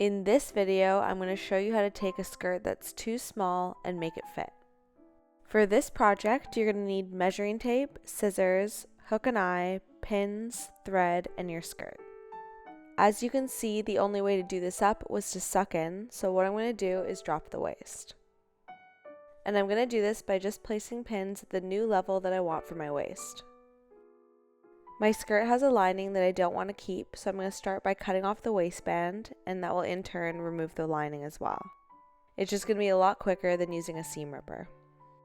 In this video, I'm going to show you how to take a skirt that's too small and make it fit. For this project, you're going to need measuring tape, scissors, hook and eye, pins, thread, and your skirt. As you can see, the only way to do this up was to suck in, so what I'm going to do is drop the waist. And I'm going to do this by just placing pins at the new level that I want for my waist. My skirt has a lining that I don't want to keep, so I'm going to start by cutting off the waistband, and that will in turn remove the lining as well. It's just going to be a lot quicker than using a seam ripper.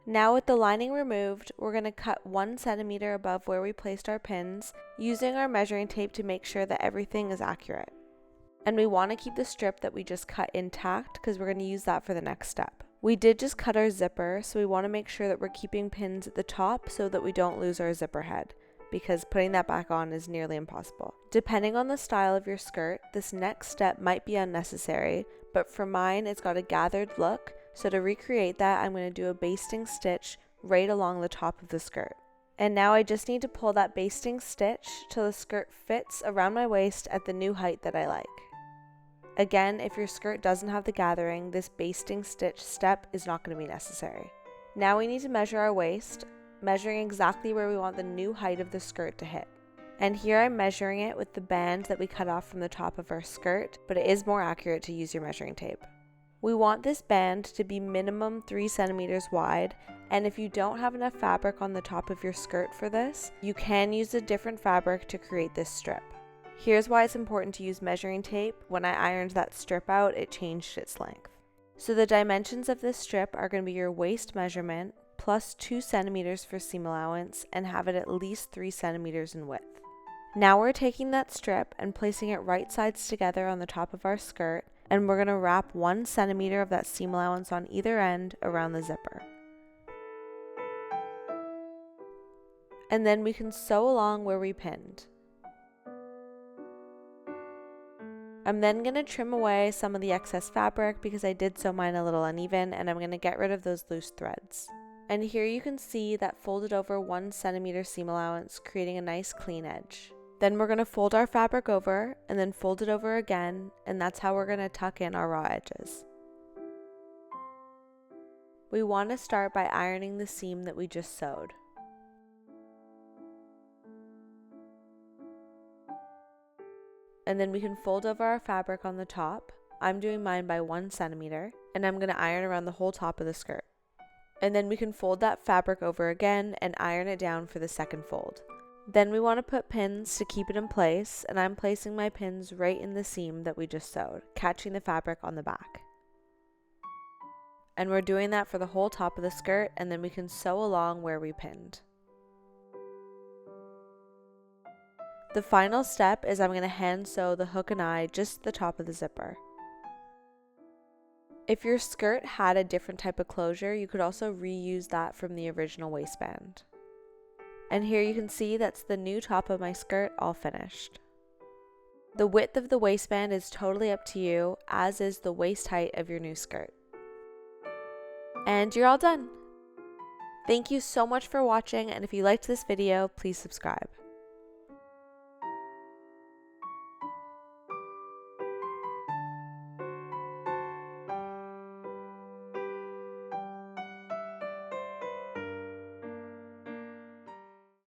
Now with the lining removed, we're going to cut 1 centimeter above where we placed our pins, using our measuring tape to make sure that everything is accurate. And we want to keep the strip that we just cut intact because we're going to use that for the next step. We did just cut our zipper, so we want to make sure that we're keeping pins at the top so that we don't lose our zipper head, because putting that back on is nearly impossible. Depending on the style of your skirt, this next step might be unnecessary, but for mine it's got a gathered look, so to recreate that I'm going to do a basting stitch right along the top of the skirt. And now I just need to pull that basting stitch till the skirt fits around my waist at the new height that I like. Again, if your skirt doesn't have the gathering, this basting stitch step is not going to be necessary. Now we need to measure our waist, measuring exactly where we want the new height of the skirt to hit. And here I'm measuring it with the band that we cut off from the top of our skirt, but it is more accurate to use your measuring tape. We want this band to be minimum 3 centimeters wide, and if you don't have enough fabric on the top of your skirt for this, you can use a different fabric to create this strip. Here's why it's important to use measuring tape. When I ironed that strip out, it changed its length. So the dimensions of this strip are going to be your waist measurement, plus 2 centimeters for seam allowance, and have it at least 3 centimeters in width. Now we're taking that strip and placing it right sides together on the top of our skirt, and we're going to wrap 1 centimeter of that seam allowance on either end around the zipper. And then we can sew along where we pinned. I'm then going to trim away some of the excess fabric because I did sew mine a little uneven, and I'm going to get rid of those loose threads. And here you can see that folded over 1 centimeter seam allowance, creating a nice clean edge. Then we're going to fold our fabric over and then fold it over again, and that's how we're going to tuck in our raw edges. We want to start by ironing the seam that we just sewed. And then we can fold over our fabric on the top. I'm doing mine by 1 centimeter, and I'm going to iron around the whole top of the skirt. And then we can fold that fabric over again and iron it down for the second fold. Then we want to put pins to keep it in place, and I'm placing my pins right in the seam that we just sewed, catching the fabric on the back. And we're doing that for the whole top of the skirt, and then we can sew along where we pinned. The final step is I'm going to hand sew the hook and eye just the top of the zipper. If your skirt had a different type of closure, you could also reuse that from the original waistband. And here you can see that's the new top of my skirt all finished. The width of the waistband is totally up to you, as is the waist height of your new skirt. And you're all done! Thank you so much for watching, and if you liked this video, please subscribe.